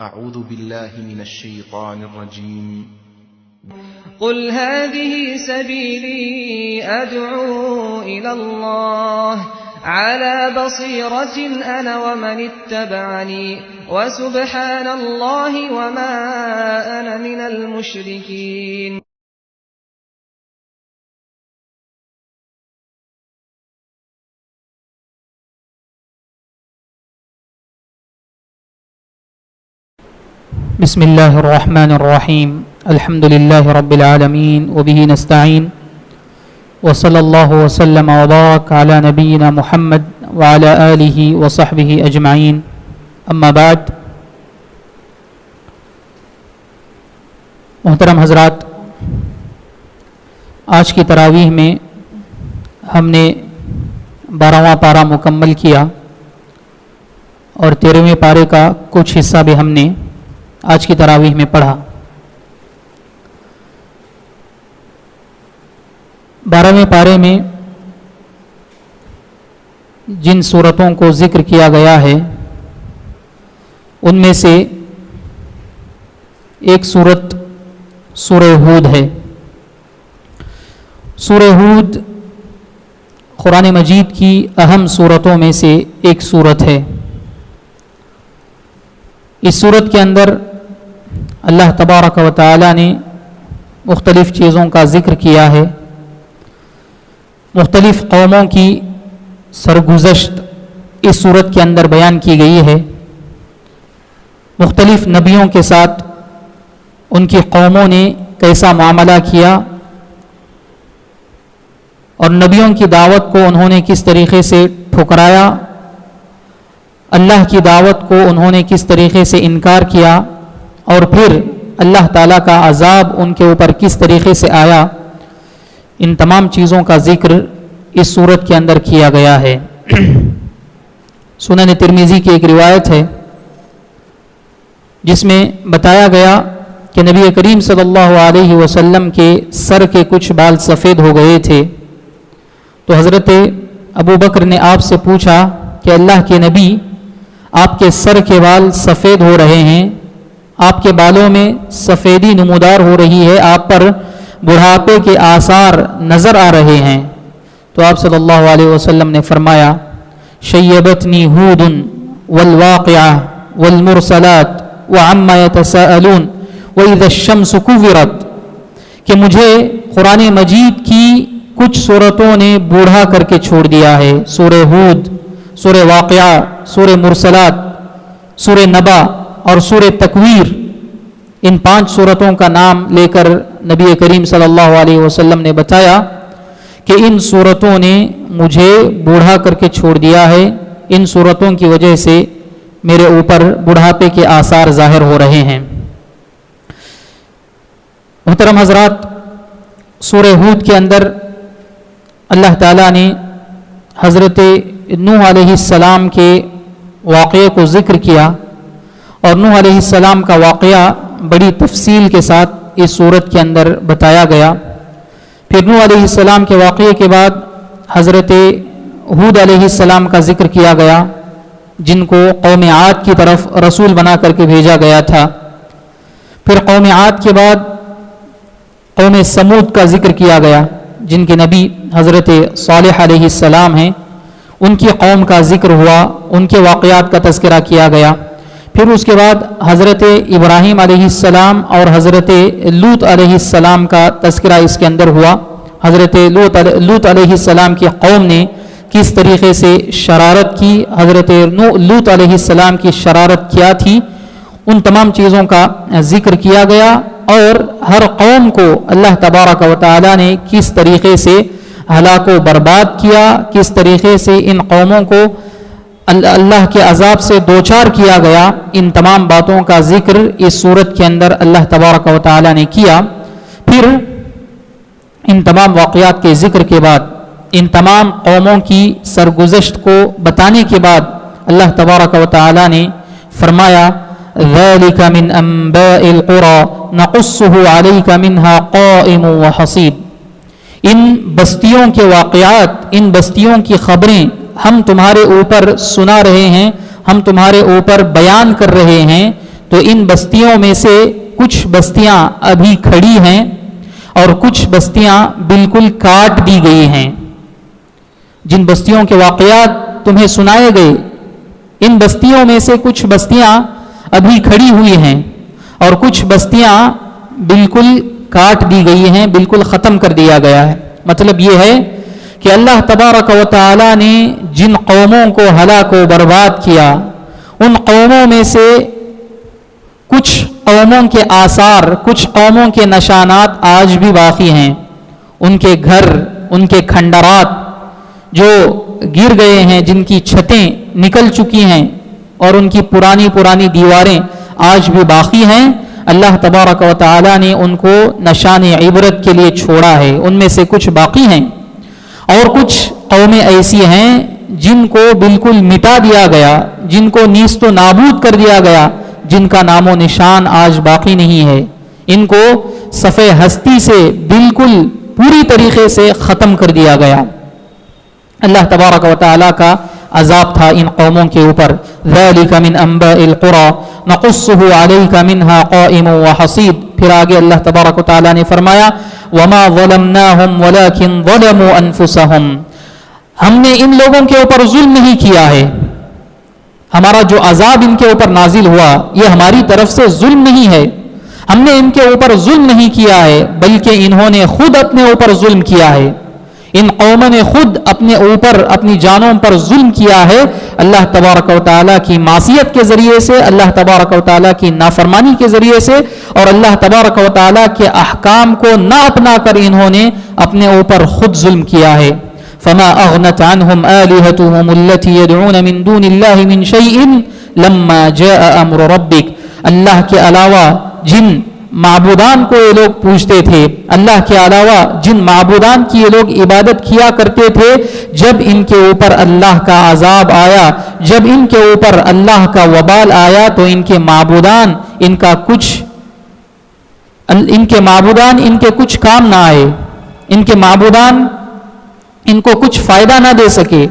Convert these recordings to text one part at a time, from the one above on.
أعوذ بالله من الشيطان الرجيم قل هذه سبيلي أدعو إلى الله على بصيرة أنا ومن اتبعني وسبحان الله وما أنا من المشركين. بسم الله الرحمن الرحيم الحمد لله رب العالمين وبه نستعين وصلى الله وسلم وبارك على نبينا محمد وعلى آله وصحبه أجمعين اما بعد. محترم حضرات، آج کی تراویح میں ہم نے 12واں پارہ مکمل کیا اور 13ویں پارے کا کچھ حصہ بھی ہم نے آج کی تراویح میں پڑھا. 12ویں پارے میں جن صورتوں کو ذکر کیا گیا ہے ان میں سے ایک صورت سورہ ہود ہے. سورہ ہود قرآن مجید کی اہم صورتوں میں سے ایک صورت ہے. اس صورت کے اندر اللہ تبارک و تعالی نے مختلف چیزوں کا ذکر کیا ہے. مختلف قوموں کی سرگزشت اس صورت کے اندر بیان کی گئی ہے. مختلف نبیوں کے ساتھ ان کی قوموں نے کیسا معاملہ کیا اور نبیوں کی دعوت کو انہوں نے کس طریقے سے ٹھکرایا، اللہ کی دعوت کو انہوں نے کس طریقے سے انکار کیا، اور پھر اللہ تعالیٰ کا عذاب ان کے اوپر کس طریقے سے آیا. ان تمام چیزوں کا ذکر اس صورت کے اندر کیا گیا ہے. سنن ترمذی کی ایک روایت ہے جس میں بتایا گیا کہ نبی کریم صلی اللہ علیہ وسلم کے سر کے کچھ بال سفید ہو گئے تھے. تو حضرت ابو بکر نے آپ سے پوچھا کہ اللہ کے نبی، آپ کے سر کے بال سفید ہو رہے ہیں، آپ کے بالوں میں سفیدی نمودار ہو رہی ہے، آپ پر بڑھاپے کے آثار نظر آ رہے ہیں. تو آپ صلی اللہ علیہ وسلم نے فرمایا، شیبتنی ہود والواقعہ والمرسلات وعما یتساءلون وَإِذَا الشَّمْسُ كُوِّرَتْ، کہ مجھے قرآن مجید کی کچھ صورتوں نے بوڑھا کر کے چھوڑ دیا ہے. سورہ ہود، سورہ واقعہ، سورہ مرسلات، سورہ نبا اور سورہ تکویر، ان 5 صورتوں کا نام لے کر نبی کریم صلی اللہ علیہ وسلم نے بتایا کہ ان صورتوں نے مجھے بوڑھا کر کے چھوڑ دیا ہے، ان صورتوں کی وجہ سے میرے اوپر بڑھاپے کے آثار ظاہر ہو رہے ہیں. محترم حضرات، سورہ ہود کے اندر اللہ تعالیٰ نے حضرت نوح علیہ السلام کے واقعے کو ذکر کیا، اور نوح علیہ السلام کا واقعہ بڑی تفصیل کے ساتھ اس صورت کے اندر بتایا گیا. پھر نوح علیہ السلام کے واقعے کے بعد حضرت ہود علیہ السلام کا ذکر کیا گیا، جن کو قوم عاد کی طرف رسول بنا کر کے بھیجا گیا تھا. پھر قوم عاد کے بعد قوم سمود کا ذکر کیا گیا، جن کے نبی حضرت صالح علیہ السلام ہیں. ان کی قوم کا ذکر ہوا، ان کے واقعات کا تذکرہ کیا گیا. پھر اس کے بعد حضرت ابراہیم علیہ السلام اور حضرت لوط علیہ السلام کا تذکرہ اس کے اندر ہوا. حضرت لوط علیہ السلام کی قوم نے کس طریقے سے شرارت کی، حضرت لوط علیہ السلام کی شرارت کیا تھی، ان تمام چیزوں کا ذکر کیا گیا. اور ہر قوم کو اللہ تبارک و تعالی نے کس طریقے سے ہلاک و برباد کیا، کس طریقے سے ان قوموں کو اللہ کے عذاب سے دوچار کیا گیا، ان تمام باتوں کا ذکر اس صورت کے اندر اللہ تبارک و تعالی نے کیا. پھر ان تمام واقعات کے ذکر کے بعد، ان تمام قوموں کی سرگزشت کو بتانے کے بعد اللہ تبارک و تعالی نے فرمایا، ذَلِكَ مِنْ أَنْبَاءِ الْقُرَى نَقُصُّهُ عَلَيْكَ مِنْهَا قَائِمٌ وَحَصِيدٌ، ان بستیوں کے واقعات، ان بستیوں کی خبریں ہم تمہارے اوپر سنا رہے ہیں، ہم تمہارے اوپر بیان کر رہے ہیں. تو تو ان بستیوں میں سے کچھ بستیاں ابھی کھڑی ہیں اور کچھ بستیاں بالکل کاٹ دی گئی ہیں. جن بستیوں کے واقعات تمہیں سنائے گئے ان بستیوں میں سے کچھ بستیاں ابھی کھڑی ہوئی ہیں اور کچھ بستیاں بالکل کاٹ دی گئی ہیں, بالکل ختم کر دیا گیا ہے. مطلب یہ ہے کہ اللہ تبارک و تعالی نے جن قوموں کو ہلاک و برباد کیا ان قوموں میں سے کچھ قوموں کے آثار, کچھ قوموں کے نشانات آج بھی باقی ہیں. ان کے گھر, ان کے کھنڈرات جو گر گئے ہیں, جن کی چھتیں نکل چکی ہیں اور ان کی پرانی پرانی دیواریں آج بھی باقی ہیں, اللہ تبارک و تعالی نے ان کو نشان عبرت کے لیے چھوڑا ہے. ان میں سے کچھ باقی ہیں اور کچھ قومیں ایسی ہیں جن کو بالکل مٹا دیا گیا, جن کو نیست و نابود کر دیا گیا, جن کا نام و نشان آج باقی نہیں ہے. ان کو صفحہ ہستی سے بالکل پوری طریقے سے ختم کر دیا گیا. اللہ تبارک و تعالی کا عذاب تھا ان قوموں کے اوپر. ذَلِكَ مِنْ أَنْبَاءِ الْقُرَى نَقُصُّهُ عَلَيْكَ مِنْهَا قَائِمٌ وَحَصِيدٌ. پھر آگے اللہ تبارک و تعالی نے فرمایا وَمَا ظَلَمْنَاهُمْ وَلَكِنْ ظَلَمُوا أَنفُسَهُمْ. ہم نے ان لوگوں کے اوپر ظلم نہیں کیا ہے, ہمارا جو عذاب ان کے اوپر نازل ہوا یہ ہماری طرف سے ظلم نہیں ہے, ہم نے ان کے اوپر ظلم نہیں کیا ہے بلکہ انہوں نے خود اپنے اوپر ظلم کیا ہے. ان قوموں نے خود اپنے اوپر, اپنی جانوں پر ظلم کیا ہے اللہ تبارک و تعالیٰ کی معصیت کے ذریعے سے, اللہ تبارک و تعالیٰ کی نافرمانی کے ذریعے سے, اور اللہ تبارک و تعالیٰ کے احکام کو نہ اپنا کر انہوں نے اپنے اوپر خود ظلم کیا ہے. فما اغنت عنهم آلهتهم التي يدعون من دون الله من شيء لما جاء امر ربك. اللہ کے علاوہ جن معبودان کو یہ لوگ پوجتے تھے, اللہ کے علاوہ جن معبودان کی یہ لوگ عبادت کیا کرتے تھے, جب ان کے اوپر اللہ کا عذاب آیا, جب ان کے اوپر اللہ کا وبال آیا تو ان کے معبودان ان کے کچھ کام نہ آئے, ان کے معبودان ان کو کچھ فائدہ نہ دے سکے,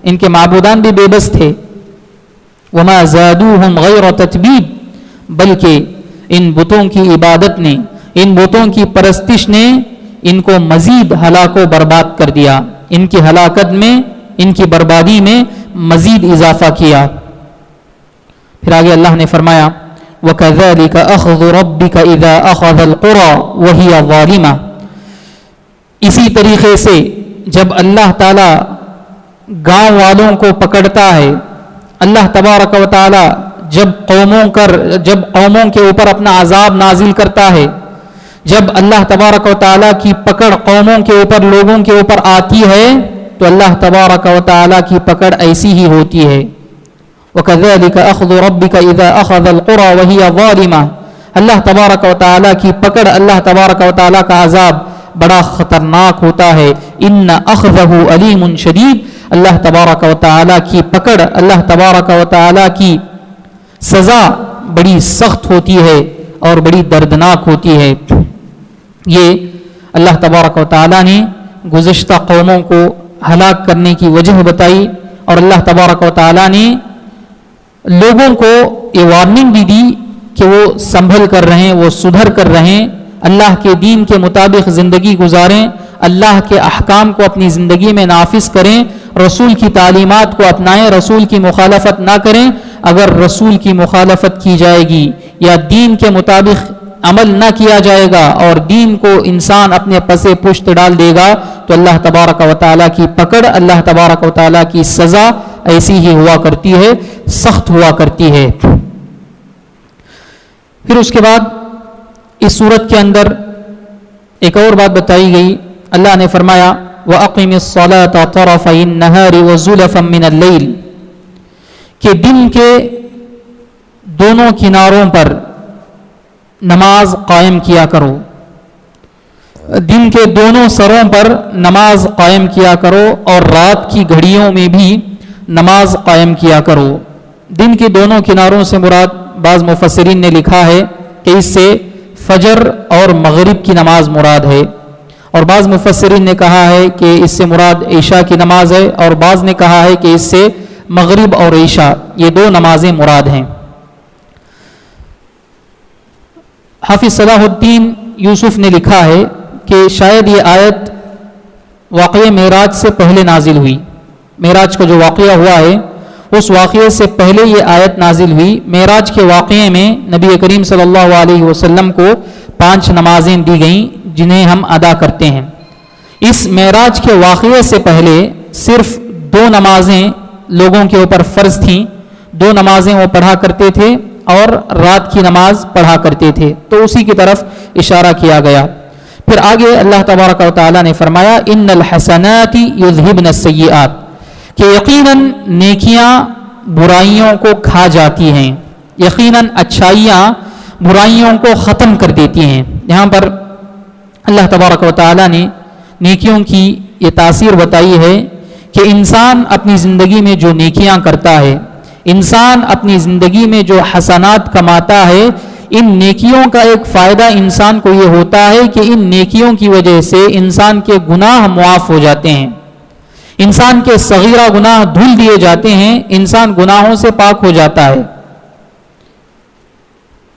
ان کے معبودان بھی بے بس تھے. وما زادوہم غیر تتبیب. بلکہ ان بتوں کی عبادت نے, ان بتوں کی پرستش نے ان کو مزید ہلاک و برباد کر دیا, ان کی ہلاکت میں, ان کی بربادی میں مزید اضافہ کیا. پھر آگے اللہ نے فرمایا وَكَذَلِكَ أَخْذُ رَبِّكَ إِذَا أَخَذَ الْقُرَى وَهِيَ ظَالِمَةٌ. اسی طریقے سے جب اللہ تعالی گاؤں والوں کو پکڑتا ہے, اللہ تبارک و تعالی جب قوموں کے اوپر اپنا عذاب نازل کرتا ہے, جب اللہ تبارک و تعالی کی پکڑ قوموں کے اوپر, لوگوں کے اوپر آتی ہے تو اللہ تبارک و تعالی کی پکڑ ایسی ہی ہوتی ہے. وَكَذَلِكَ أَخْذُ رَبِّكَ إِذَا أَخَذَ الْقُرَى وَهِيَ ظَالِمَةٌ. اللہ تبارک و تعالی کی پکڑ, اللہ تبارک و تعالی کا عذاب بڑا خطرناک ہوتا ہے. ان اخذہ علیم شدید. اللہ تبارک و تعالی کی پکڑ, اللہ تبارک و تعالی کی سزا بڑی سخت ہوتی ہے اور بڑی دردناک ہوتی ہے. یہ اللہ تبارک و تعالی نے گزشتہ قوموں کو ہلاک کرنے کی وجہ بتائی, اور اللہ تبارک و تعالی نے لوگوں کو یہ وارننگ بھی دی کہ وہ سنبھل کر رہیں, وہ سدھر کر رہیں, اللہ کے دین کے مطابق زندگی گزاریں, اللہ کے احکام کو اپنی زندگی میں نافذ کریں, رسول کی تعلیمات کو اپنائیں, رسول کی مخالفت نہ کریں. اگر رسول کی مخالفت کی جائے گی یا دین کے مطابق عمل نہ کیا جائے گا اور دین کو انسان اپنے پسے پشت ڈال دے گا تو اللہ تبارک و تعالیٰ کی پکڑ, اللہ تبارک و تعالیٰ کی سزا ایسی ہی ہوا کرتی ہے, سخت ہوا کرتی ہے. پھر اس کے بعد اس صورت کے اندر ایک اور بات بتائی گئی. اللہ نے فرمایا وَأَقِمِ الصَّلَاةَ طَرَفَيِ النَّهَارِ وَزُلَفًا مِّنَ اللَّيْلِ, کہ دن کے دونوں کناروں پر نماز قائم کیا کرو, دن کے دونوں سروں پر نماز قائم کیا کرو اور رات کی گھڑیوں میں بھی نماز قائم کیا کرو. دن کے دونوں کناروں سے مراد بعض مفسرین نے لکھا ہے کہ اس سے فجر اور مغرب کی نماز مراد ہے, اور بعض مفسرین نے کہا ہے کہ اس سے مراد عشاء کی نماز ہے, اور بعض نے کہا ہے کہ اس سے مغرب اور عشاء یہ دو نمازیں مراد ہیں. حافظ صلاح الدین یوسف نے لکھا ہے کہ شاید یہ آیت واقعہ معراج سے پہلے نازل ہوئی. معراج کا جو واقعہ ہوا ہے اس واقعے سے پہلے یہ آیت نازل ہوئی. معراج کے واقعے میں نبی کریم صلی اللہ علیہ وسلم کو 5 نمازیں دی گئیں جنہیں ہم ادا کرتے ہیں. اس معراج کے واقعے سے پہلے صرف 2 نمازیں لوگوں کے اوپر فرض تھیں. 2 نمازیں وہ پڑھا کرتے تھے اور رات کی نماز پڑھا کرتے تھے. تو اسی کی طرف اشارہ کیا گیا. پھر آگے اللہ تبارک و تعالی نے فرمایا ان الحسنات یذہبن السیئات کہ یقیناً نیکیاں برائیوں کو کھا جاتی ہیں. یقیناً اچھائیاں برائیوں کو ختم کر دیتی ہیں. یہاں پر اللہ تبارک و تعالی نے نیکیوں کی یہ تاثیر بتائی ہے کہ انسان اپنی زندگی میں جو نیکیاں کرتا ہے، انسان اپنی زندگی میں جو حسنات کماتا ہے، ان نیکیوں کا ایک فائدہ انسان کو یہ ہوتا ہے کہ ان نیکیوں کی وجہ سے انسان کے گناہ معاف ہو جاتے ہیں، انسان کے صغیرہ گناہ دھل دیے جاتے ہیں، انسان گناہوں سے پاک ہو جاتا ہے.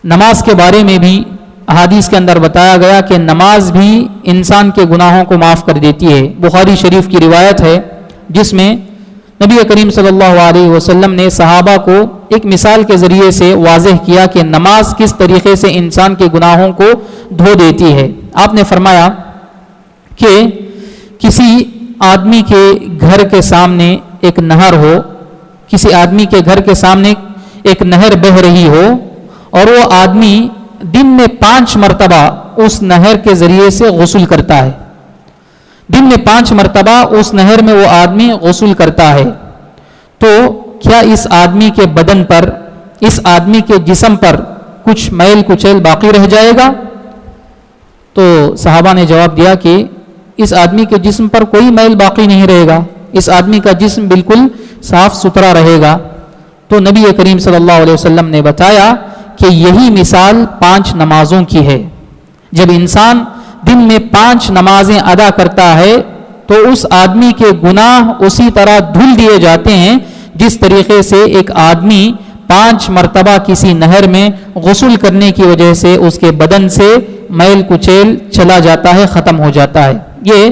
نماز کے بارے میں بھی احادیث کے اندر بتایا گیا کہ نماز بھی انسان کے گناہوں کو معاف کر دیتی ہے. بخاری شریف کی روایت ہے جس میں نبی کریم صلی اللہ علیہ وسلم نے صحابہ کو ایک مثال کے ذریعے سے واضح کیا کہ نماز کس طریقے سے انسان کے گناہوں کو دھو دیتی ہے. آپ نے فرمایا کہ کسی آدمی کے گھر کے سامنے ایک نہر ہو، کسی آدمی کے گھر کے سامنے ایک نہر بہہ رہی ہو اور وہ آدمی دن میں 5 مرتبہ اس نہر کے ذریعے سے غسل کرتا ہے. دن میں 5 مرتبہ اس نہر میں وہ آدمی غسل کرتا ہے. تو کیا اس آدمی کے بدن پر، اس آدمی کے جسم پر کچھ میل کچیل باقی رہ جائے گا؟ تو صحابہ نے جواب دیا کہ اس آدمی کے جسم پر کوئی میل باقی نہیں رہے گا، اس آدمی کا جسم بالکل صاف ستھرا رہے گا. تو نبی کریم صلی اللہ علیہ وسلم نے بتایا کہ یہی مثال 5 نمازوں کی ہے. جب انسان دن میں 5 نمازیں ادا کرتا ہے تو اس آدمی کے گناہ اسی طرح دھل دیے جاتے ہیں جس طریقے سے ایک آدمی 5 مرتبہ کسی نہر میں غسل کرنے کی وجہ سے اس کے بدن سے میل کچیل چلا جاتا ہے، ختم ہو جاتا ہے. یہ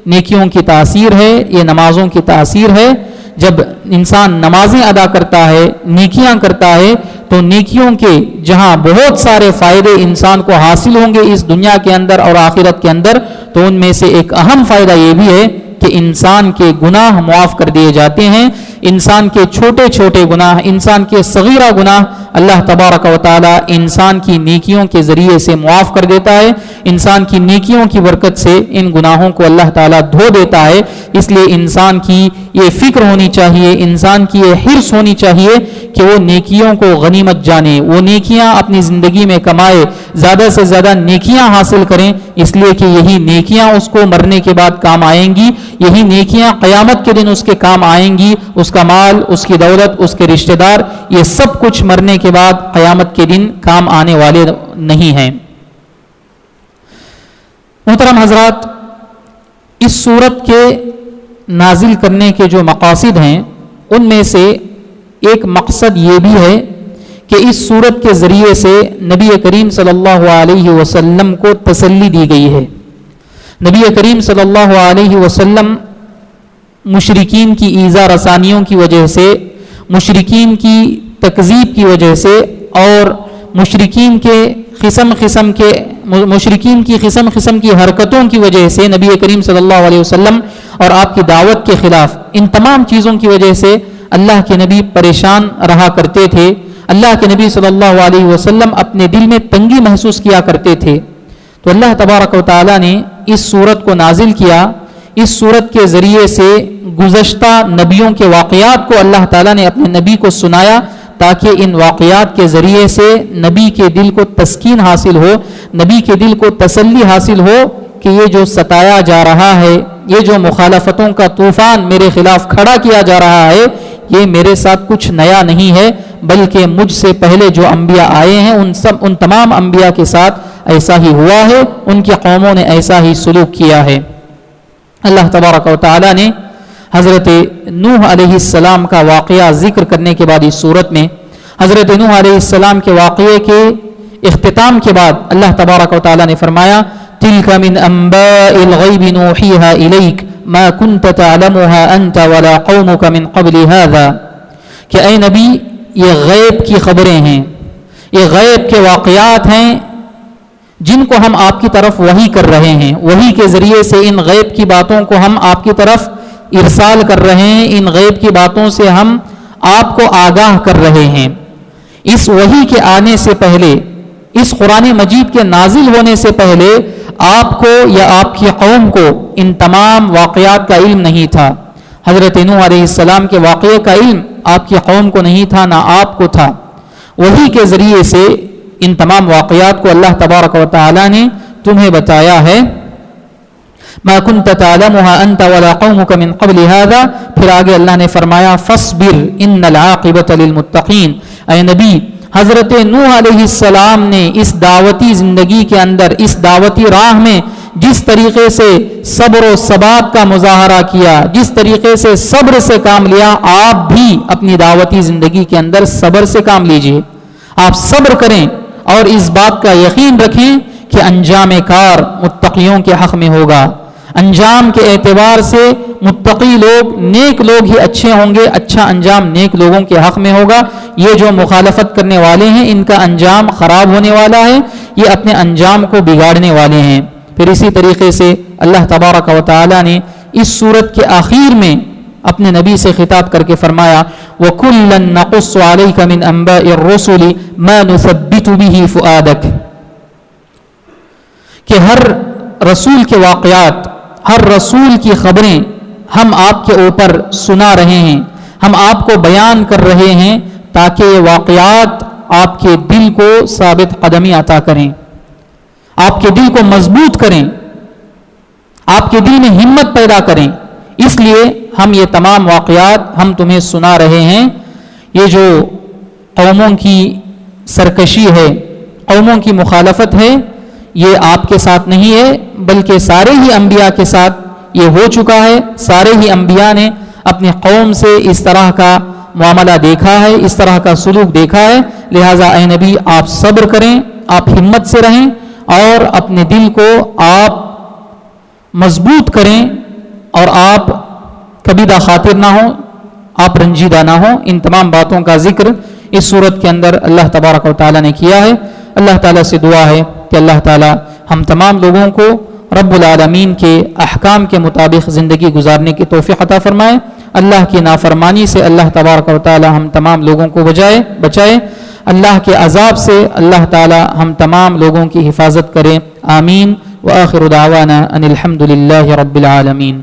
نیکیوں کی تاثیر ہے، یہ نمازوں کی تاثیر ہے. جب انسان نمازیں ادا کرتا ہے، نیکیاں کرتا ہے، تو نیکیوں کے جہاں بہت سارے فائدے انسان کو حاصل ہوں گے اس دنیا کے اندر اور آخرت کے اندر، تو ان میں سے ایک اہم فائدہ یہ بھی ہے کہ انسان کے گناہ معاف کر دیے جاتے ہیں. انسان کے چھوٹے چھوٹے گناہ، انسان کے صغیرہ گناہ اللہ تبارک و تعالی انسان کی نیکیوں کے ذریعے سے معاف کر دیتا ہے. انسان کی نیکیوں کی برکت سے ان گناہوں کو اللہ تعالی دھو دیتا ہے. اس لیے انسان کی یہ فکر ہونی چاہیے، انسان کی یہ حرص ہونی چاہیے کہ وہ نیکیوں کو غنیمت جانے، وہ نیکیاں اپنی زندگی میں کمائے، زیادہ سے زیادہ نیکیاں حاصل کریں. اس لیے کہ یہی نیکیاں اس کو مرنے کے بعد کام آئیں گی، یہی نیکیاں قیامت کے دن اس کے کام آئیں گی. اس کا مال، اس کی دولت، اس کے رشتہ دار، یہ سب کچھ مرنے کے بعد قیامت کے دن کام آنے والے نہیں ہیں. محترم حضرات، اس سورت کے نازل کرنے کے جو مقاصد ہیں ان میں سے ایک مقصد یہ بھی ہے کہ اس سورت کے ذریعے سے نبی کریم صلی اللہ علیہ وسلم کو تسلی دی گئی ہے. نبی کریم صلی اللہ علیہ وسلم مشرکین کی ایذا رسانیوں کی وجہ سے، مشرکین کی تکذیب کی وجہ سے اور مشرکین کی قسم قسم کی حرکتوں کی وجہ سے نبی کریم صلی اللہ علیہ وسلم اور آپ کی دعوت کے خلاف، ان تمام چیزوں کی وجہ سے اللہ کے نبی پریشان رہا کرتے تھے. اللہ کے نبی صلی اللہ علیہ وسلم اپنے دل میں تنگی محسوس کیا کرتے تھے. تو اللہ تبارک و تعالی نے اس سورت کو نازل کیا. اس سورت کے ذریعے سے گزشتہ نبیوں کے واقعات کو اللہ تعالیٰ نے اپنے نبی کو سنایا تاکہ ان واقعات کے ذریعے سے نبی کے دل کو تسکین حاصل ہو، نبی کے دل کو تسلی حاصل ہو کہ یہ جو ستایا جا رہا ہے، یہ جو مخالفتوں کا طوفان میرے خلاف کھڑا کیا جا رہا ہے، یہ میرے ساتھ کچھ نیا نہیں ہے، بلکہ مجھ سے پہلے جو انبیاء آئے ہیں ان تمام انبیاء کے ساتھ ایسا ہی ہوا ہے، ان کی قوموں نے ایسا ہی سلوک کیا ہے. اللہ تبارک و تعالی نے حضرت نوح علیہ السلام کا واقعہ ذکر کرنے کے بعد اس سورت میں حضرت نوح علیہ السلام کے واقعے کے اختتام کے بعد اللہ تبارک و تعالیٰ نے فرمایا تلک من انباء الغیب نوحیها الیک ما کنت تعلمها انت ولا قومك من قبل هذا، کہ اے نبی یہ غیب کی خبریں ہیں، یہ غیب کے واقعات ہیں جن کو ہم آپ کی طرف وحی کر رہے ہیں، وحی کے ذریعے سے ان غیب کی باتوں کو ہم آپ کی طرف ارسال کر رہے ہیں، ان غیب کی باتوں سے ہم آپ کو آگاہ کر رہے ہیں۔ اس وحی کے آنے سے پہلے، اس قرآن مجید کے نازل ہونے سے پہلے آپ کو یا آپ کی قوم کو ان تمام واقعات کا علم نہیں تھا۔ حضرت نوح علیہ السلام کے واقعے کا علم آپ کی قوم کو نہیں تھا، نہ آپ کو تھا۔ وحی کے ذریعے سے ان تمام واقعات کو اللہ تبارک و تعالی نے تمہیں بتایا ہے۔ ما كنت تعلمها انت ولا قومك من قبل هذا، پھر آگے اللہ نے فرمایا فاصبر ان العاقبۃ للمتقین، اے نبی حضرت نوح علیہ السلام نے اس دعوتی زندگی کے اندر، اس دعوتی راہ میں جس طریقے سے صبر و ثبات کا مظاہرہ کیا، جس طریقے سے صبر سے کام لیا، آپ بھی اپنی دعوتی زندگی کے اندر صبر سے کام لیجئے۔ آپ صبر کریں اور اس بات کا یقین رکھیں کہ انجام کار متقیوں کے حق میں ہوگا۔ انجام کے اعتبار سے متقی لوگ، نیک لوگ ہی اچھے ہوں گے، اچھا انجام نیک لوگوں کے حق میں ہوگا۔ یہ جو مخالفت کرنے والے ہیں ان کا انجام خراب ہونے والا ہے، یہ اپنے انجام کو بگاڑنے والے ہیں۔ پھر اسی طریقے سے اللہ تبارک و تعالی نے اس سورت کے آخر میں اپنے نبی سے خطاب کر کے فرمایا وَكُلًّا نَقُصُّ عَلَيْكَ مِنْ أَنْبَاءِ الرُّسُلِ مَا نُثَبِّتُ بِهِ فُؤَادَكَ، کہ ہر رسول کے واقعات، ہر رسول کی خبریں ہم آپ کے اوپر سنا رہے ہیں، ہم آپ کو بیان کر رہے ہیں تاکہ یہ واقعات آپ کے دل کو ثابت قدمی عطا کریں، آپ کے دل کو مضبوط کریں، آپ کے دل میں ہمت پیدا کریں۔ اس لیے ہم یہ تمام واقعات ہم تمہیں سنا رہے ہیں۔ یہ جو قوموں کی سرکشی ہے، قوموں کی مخالفت ہے، یہ آپ کے ساتھ نہیں ہے بلکہ سارے ہی انبیاء کے ساتھ یہ ہو چکا ہے۔ سارے ہی انبیاء نے اپنی قوم سے اس طرح کا معاملہ دیکھا ہے، اس طرح کا سلوک دیکھا ہے۔ لہٰذا اے نبی آپ صبر کریں، آپ ہمت سے رہیں اور اپنے دل کو آپ مضبوط کریں اور آپ کبیدہ خاطر نہ ہوں، آپ رنجیدہ نہ ہوں۔ ان تمام باتوں کا ذکر اس صورت کے اندر اللہ تبارک و تعالیٰ نے کیا ہے۔ اللہ تعالیٰ سے دعا ہے کہ اللہ تعالیٰ ہم تمام لوگوں کو رب العالمین کے احکام کے مطابق زندگی گزارنے کی توفیق عطا فرمائے۔ اللہ کی نافرمانی سے اللہ تبارک و تعالیٰ ہم تمام لوگوں کو بچائے۔ اللہ کے عذاب سے اللہ تعالیٰ ہم تمام لوگوں کی حفاظت کرے۔ آمین۔ وآخر دعوانا ان الحمد للہ رب العالمین۔